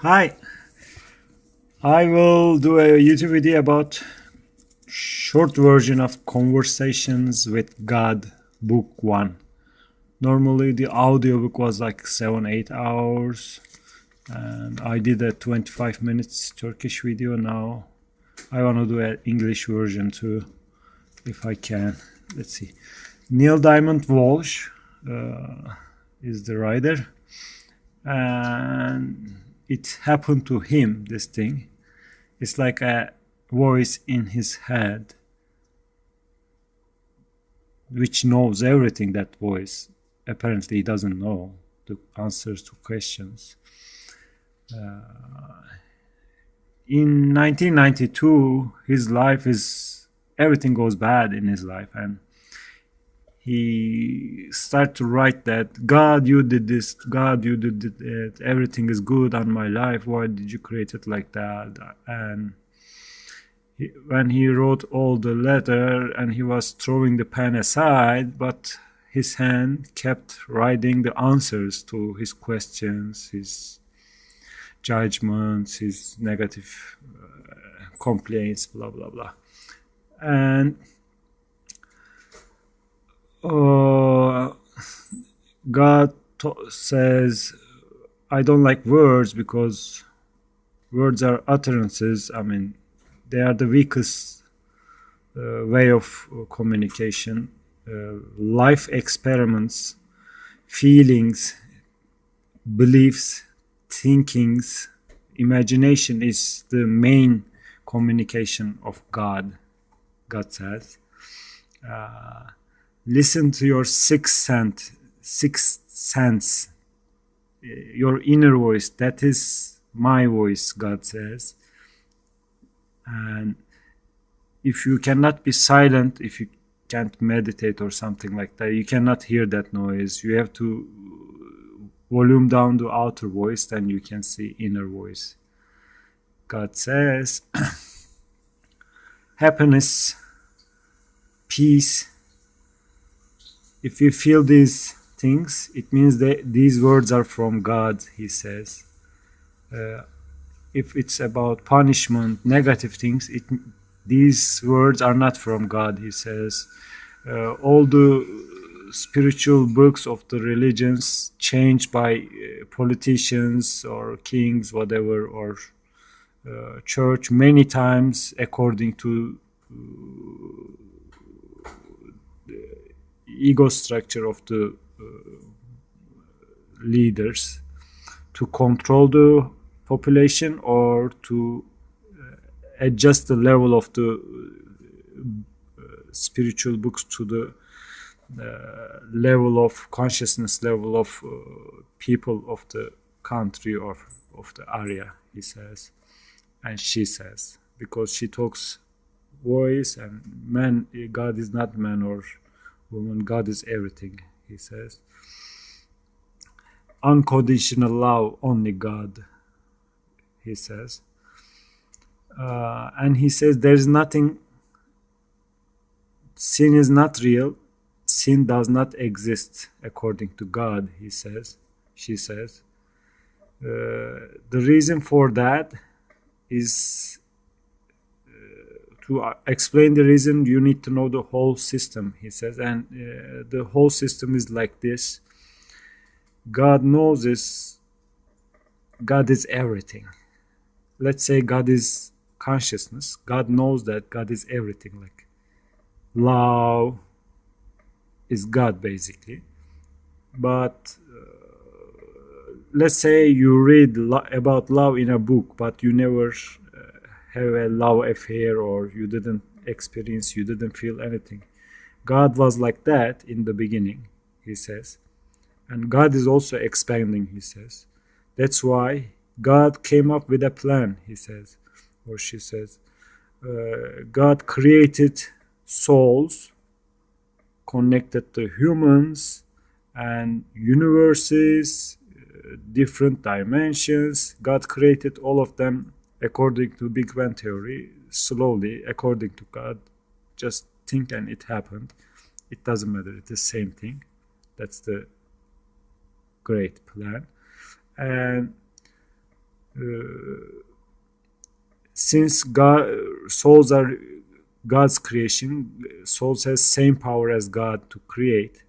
Hi, I will do a YouTube video about short version of Conversations with God Book 1. Normally the audiobook was like 7-8 hours and I did a 25 minutes Turkish video. Now I want to do an English version too if I can. Let's see. Neil Diamond Walsh is the writer, and it happened to him, this thing. It's like a voice in his head which knows everything. That voice apparently he doesn't know the answers to questions. In 1992 his life is everything goes bad in his life, and he started to write that God, you did this, God, you did it, everything is good on my life, why did you create it like that? And when he wrote all the letter and he was throwing the pen aside, but his hand kept writing the answers to his questions, his judgments, his negative complaints, blah blah blah. And uh, God says, I don't like words because words are utterances. I mean, they are the weakest way of communication. Life experiments, feelings, beliefs, thinkings, imagination is the main communication of God. God says, listen to your sixth sense, your inner voice. That is my voice, God says. And if you cannot be silent, if you can't meditate or something like that, you cannot hear that noise. You have to volume down the outer voice, then you can see inner voice. God says, happiness, peace. If you feel these things, it means that these words are from God, he says. If it's about punishment, negative things, these words are not from God, he says. All the spiritual books of the religions changed by politicians or kings, whatever, or church many times according to ego structure of the leaders to control the population or to adjust the level of the spiritual books to the level of consciousness, level of people of the country or of the area, he says. And she says, because she talks voice, and man, God is not man or woman, God is everything, he says. Unconditional love, only God, he says. And he says there is nothing, sin is not real, sin does not exist according to God, he says, she says. The reason for that is, to explain the reason, you need to know the whole system, he says. And the whole system is like this. God knows this. God is everything. Let's say God is consciousness. God knows that God is everything. Like love is God, basically. But let's say you read about love in a book, but you never have a love affair, or you didn't experience, you didn't feel anything. God was like that in the beginning, he says. And God is also expanding, he says. That's why God came up with a plan, he says, or she says. God created souls, connected to humans and universes, different dimensions. God created all of them according to Big Bang Theory, slowly, according to God. Just think and it happened. It doesn't matter, it's the same thing. That's the great plan. And Since God, souls are God's creation, souls has same power as God to create,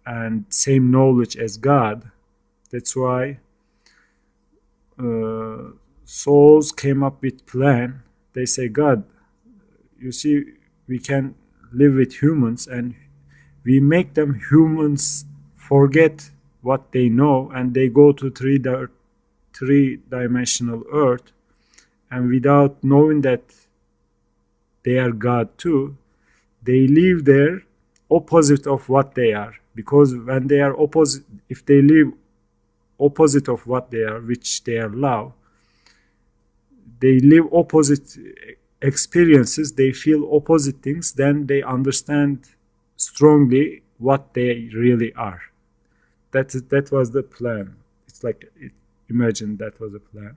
and same knowledge as God. That's why souls came up with plan. They say, God, you see, we can live with humans, and we make them humans forget what they know, and they go to three-dimensional Earth, and without knowing that they are God too, they live there opposite of what they are. Because when they are opposite, if they live opposite of what they are, which they are love, they live opposite experiences, they feel opposite things, then they understand strongly what they really are. That was the plan. It's like, imagine that was a plan.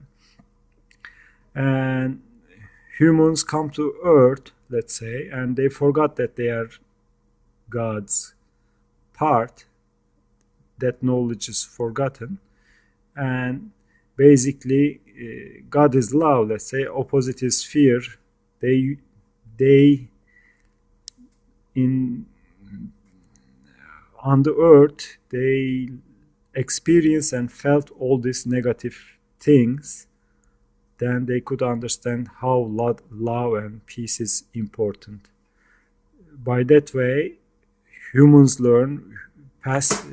And humans come to Earth, let's say, and they forgot that they are God's part. That knowledge is forgotten, and basically, God is love. Let's say opposite is fear. They in on the earth, they experienced and felt all these negative things. Then they could understand how love and peace is important. By that way, humans learn, pass,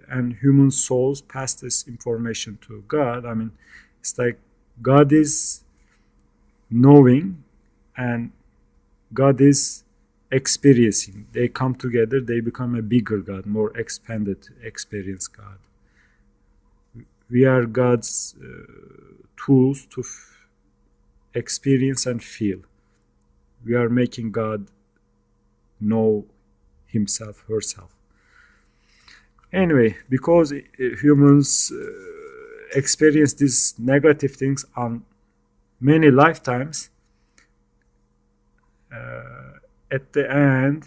and human souls pass this information to God. I mean, it's like God is knowing and God is experiencing. They come together, they become a bigger God, more expanded experience God. We are God's tools to experience and feel. We are making God know himself, herself. Anyway, because humans experience these negative things on many lifetimes, at the end,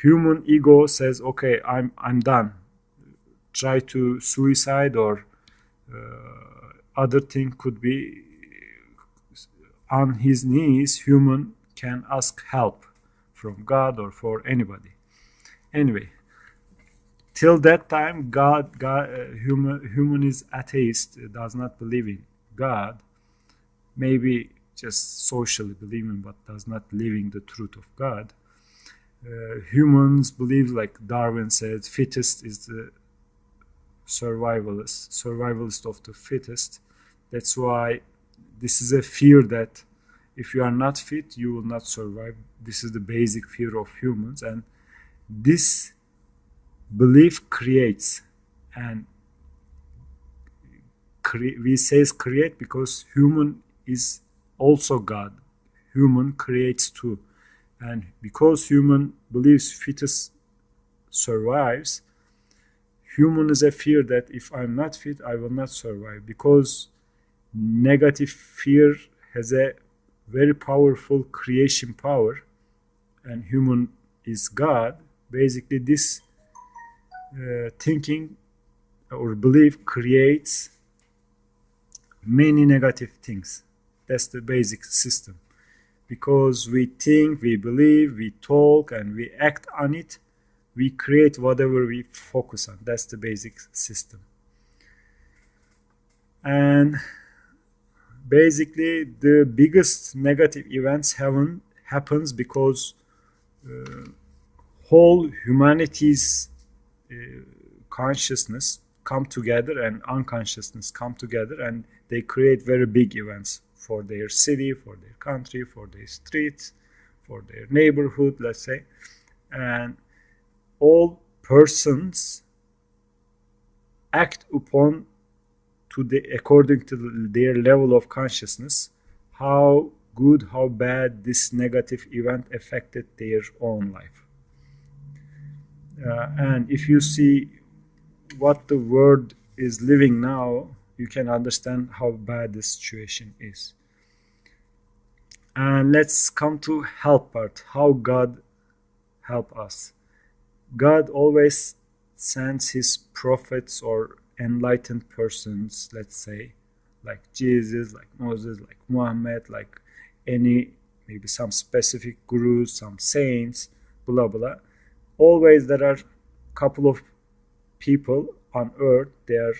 human ego says, "Okay, I'm done." Try to suicide or other thing could be on his knees. Human can ask help from God or for anybody. Anyway, till that time, human is atheist, does not believe in God. Maybe just socially believing, but does not living the truth of God. Humans believe, like Darwin said, fittest is the survivalist of the fittest. That's why this is a fear that if you are not fit, you will not survive. This is the basic fear of humans, and this belief creates, and we say create because human is also God. Human creates too, and because human believes fittest survives, human is a fear that if I'm not fit, I will not survive. Because negative fear has a very powerful creation power, and human is God. Basically, this thinking or belief creates many negative things. That's the basic system. Because we think, we believe, we talk, and we act on it, we create whatever we focus on. That's the basic system. And basically, the biggest negative events happens because whole humanity's consciousness come together and unconsciousness come together, and they create very big events for their city, for their country, for their streets, for their neighborhood, let's say. And all persons act upon according to their level of consciousness, how good, how bad this negative event affected their own life. And if you see what the world is living now, you can understand how bad the situation is. And let's come to help part, how God help us. God always sends his prophets or enlightened persons, let's say, like Jesus, like Moses, like Muhammad, like any, maybe some specific gurus, some saints, blah blah. Always there are couple of people on earth, they are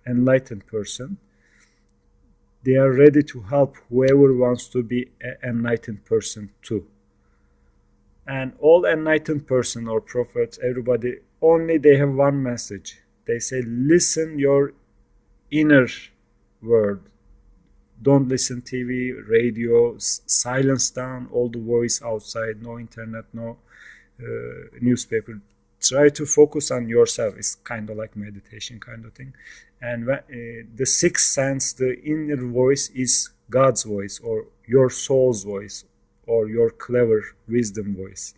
enlightened person. They are ready to help whoever wants to be an enlightened person too. And all enlightened person or prophets, everybody, only they have one message. They say, listen your inner word. Don't listen TV, radio, silence down all the voice outside, no internet, no newspaper. Try to focus on yourself. It's kind of like meditation kind of thing. And the sixth sense, the inner voice, is God's voice or your soul's voice or your clever wisdom voice.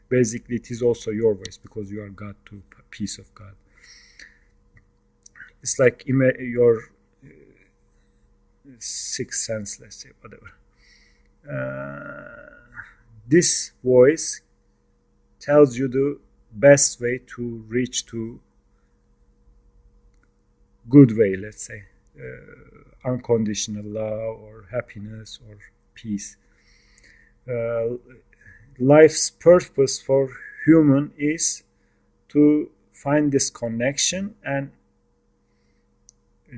Basically, it is also your voice because you are God too, piece of God. It's like your sixth sense, let's say, whatever. This voice tells you the best way to reach to good way, let's say, unconditional love or happiness or peace. Life's purpose for human is to find this connection and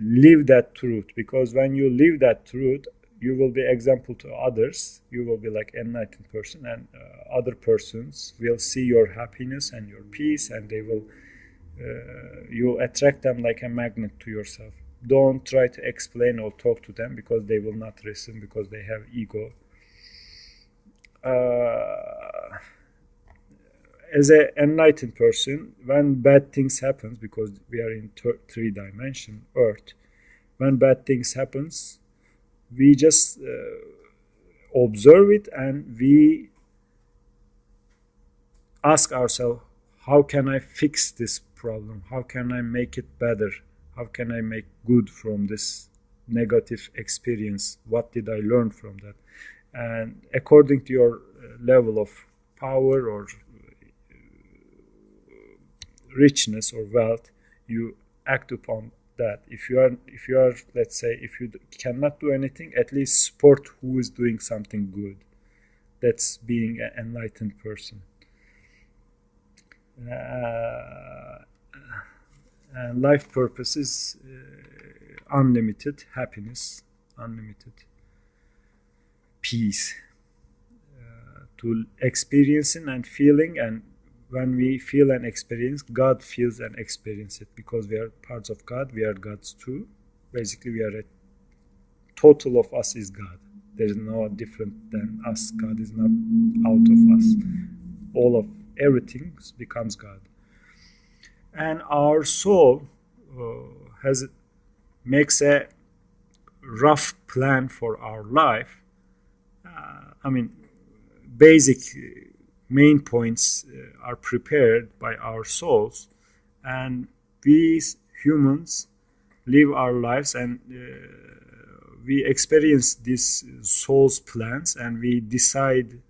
live that truth, because when you live that truth, you will be example to others. You will be like enlightened person, and other persons will see your happiness and your peace, and they will you attract them like a magnet to yourself. Don't try to explain or talk to them because they will not listen, because they have ego. As an enlightened person, when bad things happens, because we are in three dimension earth, when bad things happens, we just observe it and we ask ourselves, how can I fix this problem? How can I make it better? How can I make good from this negative experience? What did I learn from that? And according to your level of power or richness or wealth, you act upon that. If you are, let's say, if you cannot do anything, at least support who is doing something good. That's being an enlightened person. And life purpose is unlimited happiness, unlimited peace, to experiencing and feeling. And when we feel and experience, God feels and experiences it, because we are parts of God. We are God's too. Basically, we are a total of us is God. There is no different than us. God is not out of us. All of everything becomes God. And our soul makes a rough plan for our life. Basic main points are prepared by our souls, and we humans live our lives, and we experience these soul's plans, and we decide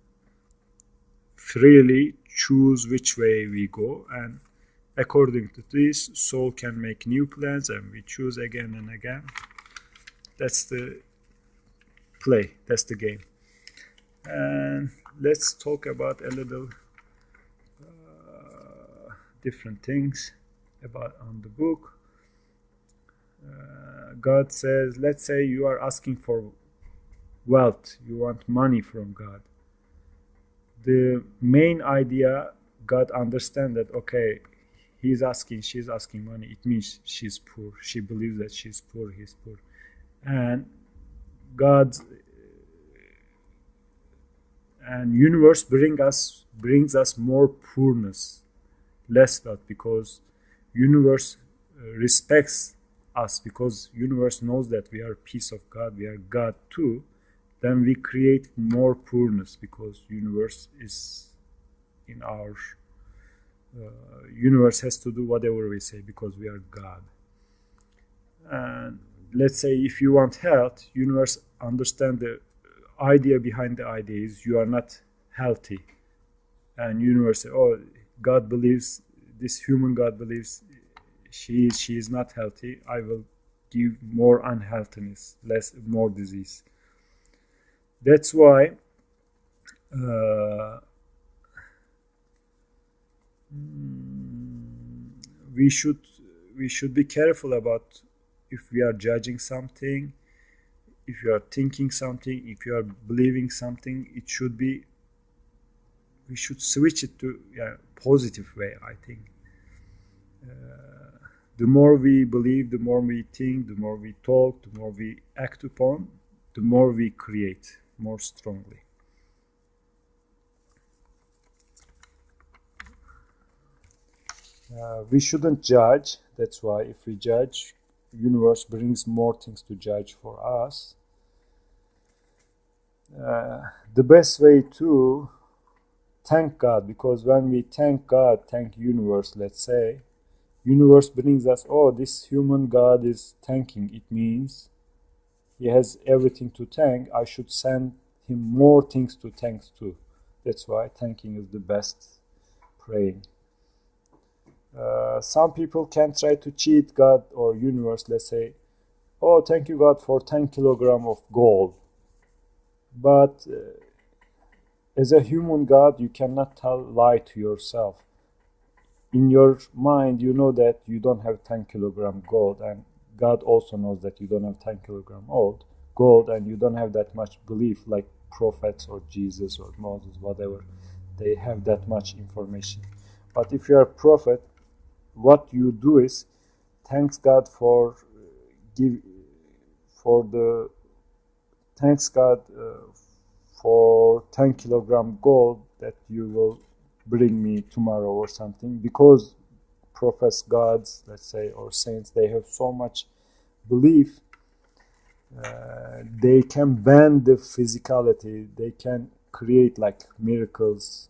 freely, choose which way we go, and according to this, soul can make new plans, and we choose again and again. That's the play, that's the game. And let's talk about a little different things about on the book. God says, let's say you are asking for wealth, you want money from God. The main idea, God understands that, okay, she's asking money. It means she's poor. She believes that she's poor, he's poor. And God and universe brings us more poorness, less wealth, because universe respects us, because universe knows that we are piece of God, we are God too. Then we create more poorness, because universe is in our universe has to do whatever we say, because we are God. And let's say if you want health, universe understand the idea behind the idea is you are not healthy, and universe say, oh, God believes, this human God believes she is not healthy, I will give more unhealthiness, more disease. That's why uh, we should we should be careful about if we are judging something, if you are thinking something, if you are believing something. It should be, we should switch it to positive way. I think the more we believe, the more we think, the more we talk, the more we act upon, the more we create more strongly. We shouldn't judge. That's why if we judge, universe brings more things to judge for us. The best way to thank God, because when we thank God, thank universe, let's say, universe brings us, oh, this human God is thanking. It means he has everything to thank. I should send him more things to thank to. That's why thanking is the best praying. Some people can try to cheat God or universe. Let's say, oh, thank you God for 10 kilogram of gold. But as a human God, you cannot lie to yourself. In your mind, you know that you don't have 10 kilogram gold, and God also knows that you don't have 10 kilogram gold, and you don't have that much belief like prophets or Jesus or Moses, whatever. They have that much information. But if you are a prophet, what you do is thanks God for thanks God for 10 kilogram gold that you will bring me tomorrow or something, because prophets, gods, let's say, or saints, they have so much belief. They can bend the physicality, they can create like miracles.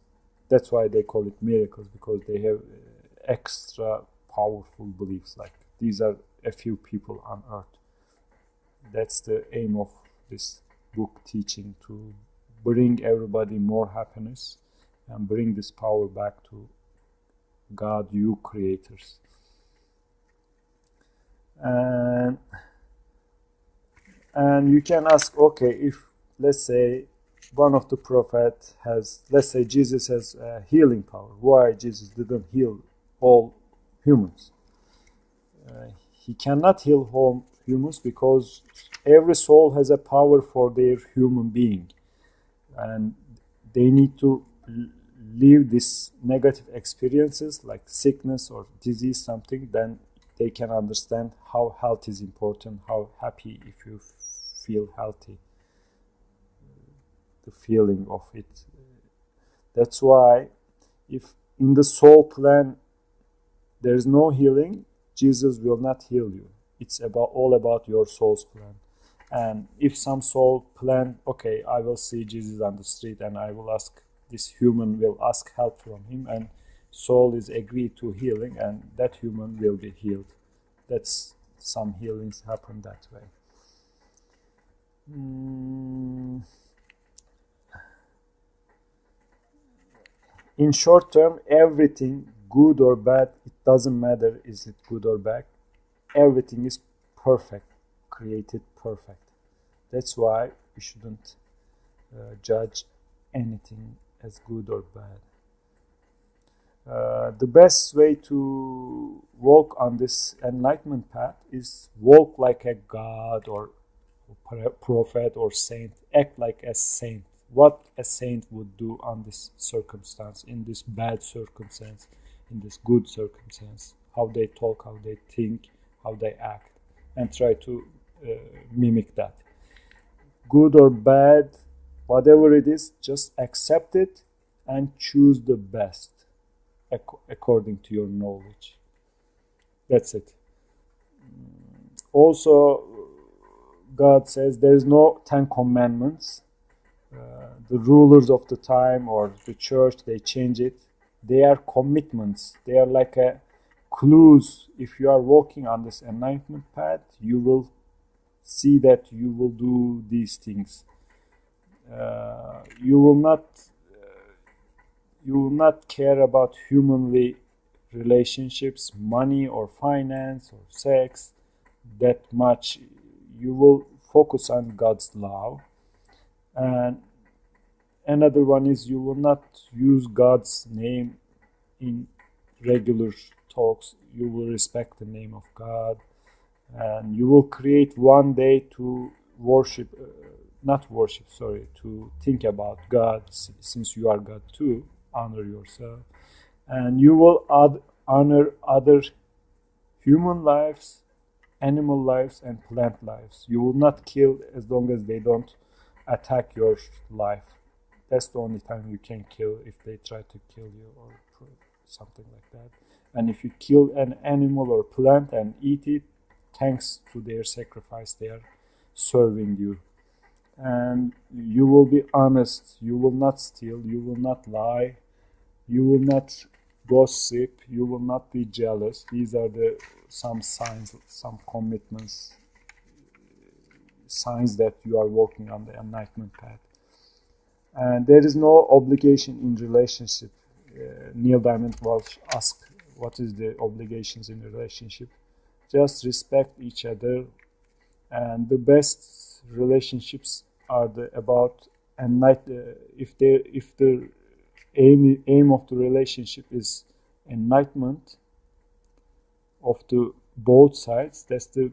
That's why they call it miracles, because they have extra powerful beliefs. Like these are a few people on earth. That's the aim of this book teaching, to bring everybody more happiness and bring this power back to God, you creators. And you can ask, okay, if let's say one of the prophets has, let's say Jesus has healing power, why Jesus didn't heal all humans? He cannot heal all humans because every soul has a power for their human being, and they need to live these negative experiences like sickness or disease, something, then they can understand how health is important, how happy if you feel healthy, the feeling of it. That's why if in the soul plan there's no healing, Jesus will not heal you. It's all about your soul's plan. And if some soul plan, okay, I will see Jesus on the street and I will ask, this human will ask help from him, and soul is agreed to healing, and that human will be healed. That's, some healings happen that way. In short term, everything, good or bad, it doesn't matter is it good or bad. Everything is perfect, created perfect. That's why we shouldn't judge anything as good or bad. The best way to walk on this enlightenment path is walk like a god or prophet or saint, act like a saint. What a saint would do on this circumstance, in this bad circumstance, in this good circumstance, how they talk, how they think, how they act, and try to mimic that. Good or bad, whatever it is, just accept it and choose the best according to your knowledge. That's it. Also, God says there's no 10 commandments. The rulers of the time or the church, they change it. They are commitments. They are like a clues. If you are walking on this enlightenment path, you will see that you will do these things. You will not care about humanly relationships, money or finance or sex that much. You will focus on God's love. And another one is you will not use God's name in regular talks. You will respect the name of God, and you will create one day to worship, not worship, sorry, to think about God, since you are God too. Honor yourself, and you will honor other human lives, animal lives, and plant lives. You will not kill as long as they don't attack your life. That's the only time you can kill, if they try to kill you or something like that. And if you kill an animal or plant and eat it, thanks to their sacrifice, they are serving you. And you will be honest. You will not steal. You will not lie. You will not gossip. You will not be jealous. These are the some signs, some commitments, signs that you are walking on the enlightenment path. And there is no obligation in relationship. Neil Diamond Walsh asked, what is the obligations in a relationship? Just respect each other. And the best relationships are about if the aim of the relationship is enlightenment of the both sides, that's the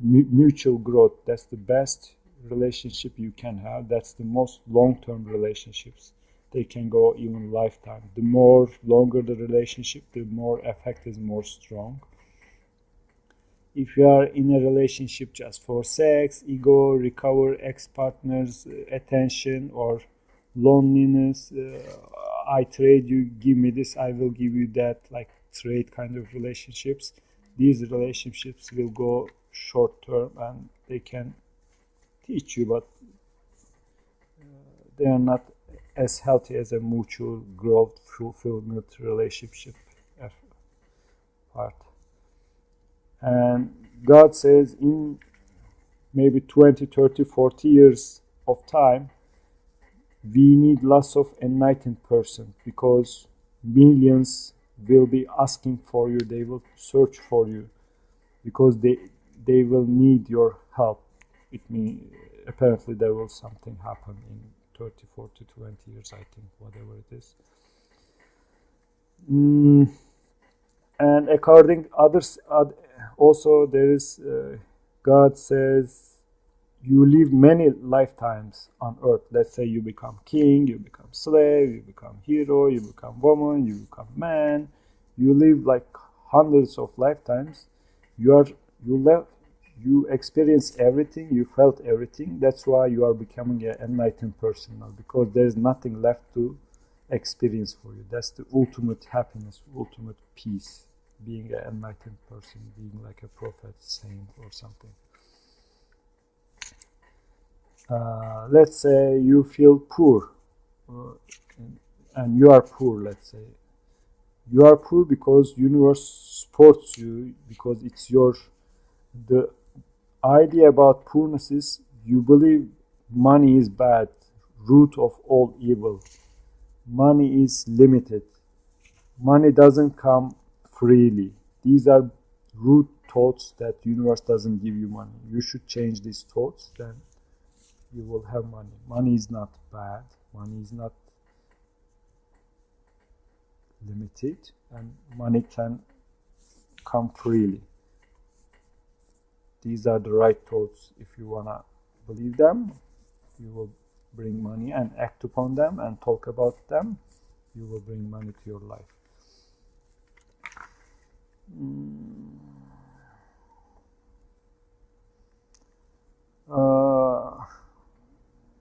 mutual growth. That's the best relationship you can have. That's the most long-term relationships. They can go even lifetime. The more longer the relationship, the more effect is more strong. If you are in a relationship just for sex, ego, recover ex-partner's attention, or loneliness, I trade you, give me this, I will give you that, like trade kind of relationships, these relationships will go short term and they can teach you, but they are not as healthy as a mutual growth, fulfillment relationship part. And God says in maybe 20, 30, 40 years of time, we need lots of enlightened person, because millions will be asking for you. They will search for you because they will need your help. It means apparently there will something happen in 30, 40, 20 years, I think, whatever it is. And according others, also there is, God says, you live many lifetimes on earth. Let's say you become king, you become slave, you become hero, you become woman, you become man. You live like hundreds of lifetimes. You experience everything, you felt everything. That's why you are becoming an enlightened person now, because there's nothing left to experience for you. That's the ultimate happiness, ultimate peace, being an enlightened person, being like a prophet, saint, or something. Let's say you feel poor, and you are poor. Let's say you are poor because universe supports you, because it's the idea about poorness is you believe money is bad, root of all evil. Money is limited. Money doesn't come freely. These are root thoughts that universe doesn't give you money. You should change these thoughts, then you will have money. Money is not bad. Money is not limited, and money can come freely. These are the right thoughts. If you wanna believe them, you will bring money, and act upon them and talk about them, you will bring money to your life.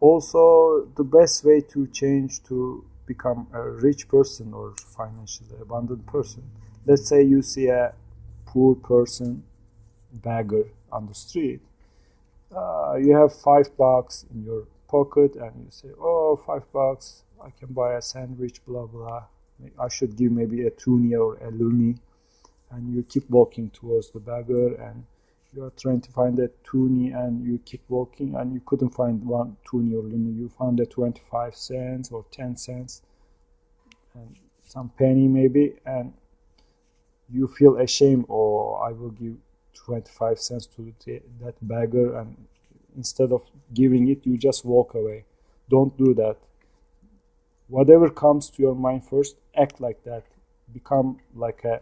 Also, the best way to change to become a rich person or financially abundant person. Let's say you see a poor person, beggar on the street. You have $5 in your pocket, and you say, "Oh, $5, I can buy a sandwich, blah blah. I should give maybe a toonie or a loonie." And you keep walking towards the beggar, and you are trying to find a toonie, and you keep walking, and you couldn't find one toonie or loonie. You found a 25 cents or 10 cents, and some penny maybe, and you feel ashamed, or I will give 25 cents to that beggar, and instead of giving it, you just walk away. Don't do that. Whatever comes to your mind first, act like that. Become like a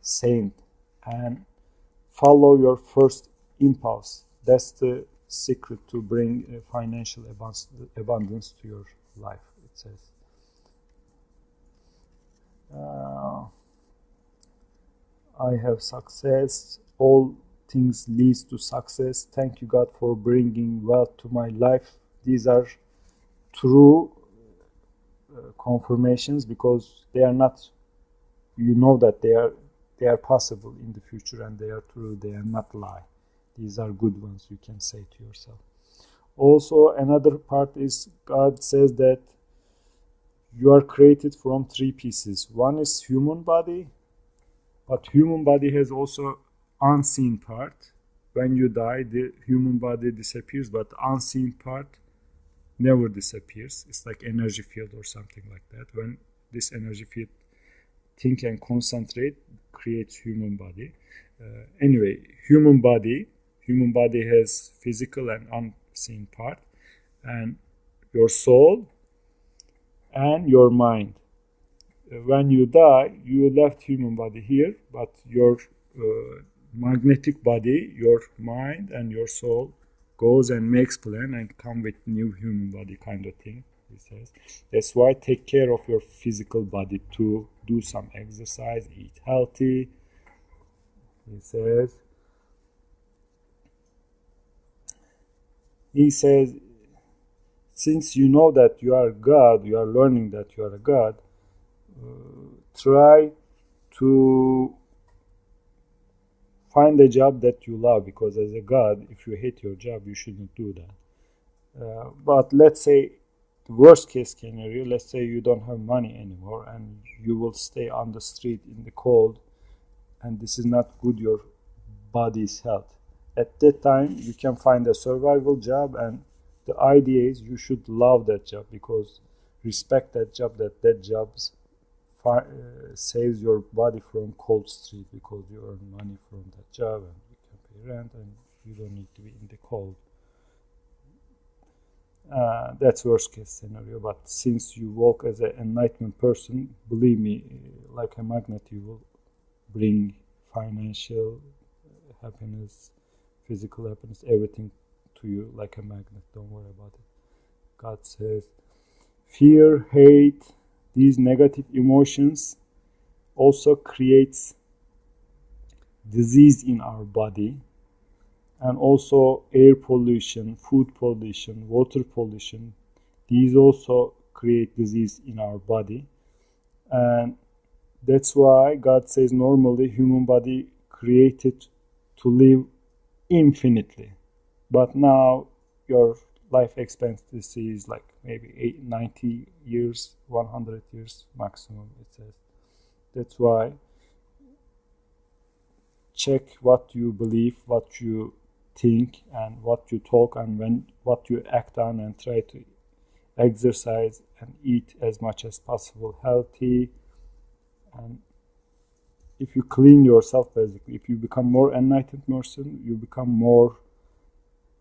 saint and follow your first impulse. That's the secret to bring financial abundance to your life, it says. I have success. All things leads to success. Thank you, God, for bringing wealth to my life. These are true confirmations, because they are not, you know that they are possible in the future, and they are true. They are not lie. These are good ones, you can say to yourself. Also, another part is God says that you are created from three pieces. One is human body, but human body has also unseen part. When you die, the human body disappears, but the unseen part never disappears. It's like energy field or something like that. When this energy field think and concentrate, creates human body. Anyway, human body has physical and unseen part, and your soul and your mind. When you die, you left human body here, but your magnetic body, your mind and your soul goes and makes plan and come with new human body kind of thing, he says. That's why take care of your physical body too. Do some exercise, eat healthy, he says. He says, since you know that you are God, you are learning that you are a God, try to find a job that you love, because as a God, if you hate your job, you shouldn't do that. But let's say the worst case scenario, let's say you don't have money anymore and you will stay on the street in the cold, and this is not good your body's health. At that time, you can find a survival job, and the idea is you should love that job, because respect that job, that job saves your body from cold street, because you earn money from that job and you can pay rent and you don't need to be in the cold. That's worst case scenario. But since you walk as an enlightened person, believe me, like a magnet, you will bring financial happiness, physical happiness, everything to you like a magnet. Don't worry about it. God says, fear, hate, these negative emotions also creates disease in our body, and also air pollution, food pollution, water pollution. These also create disease in our body, and that's why God says normally human body created to live infinitely, but now your life expectancy is like maybe 90 years, 100 years maximum, it says. That's why check what you believe, what you think, and what you talk, and what you act on, and try to exercise and eat as much as possible healthy. And if you clean yourself, basically, if you become more enlightened person, you become more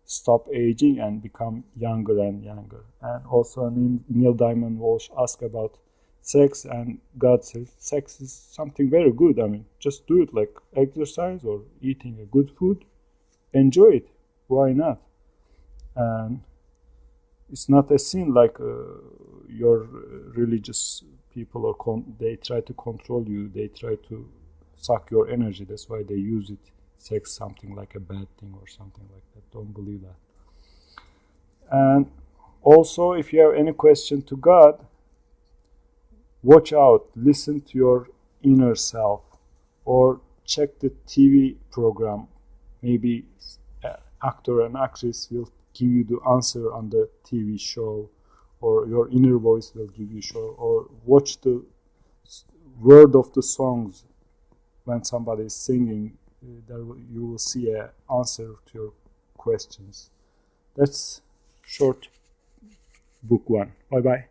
stop aging and become younger and younger. And also Neil Diamond Walsh asked about sex, and God says sex is something very good. I mean, just do it, like exercise or eating a good food. Enjoy it. Why not? And it's not a sin like your religious people, or they try to control you. They try to suck your energy. That's why they use it. Sex something like a bad thing or something like that. Don't believe that. And also, if you have any question to God, watch out, listen to your inner self, or check the TV program. Maybe actor and actress will give you the answer on the TV show, or your inner voice will give you show, or watch the word of the songs when somebody is singing. You will see an answer to your questions. That's short book one. Bye bye.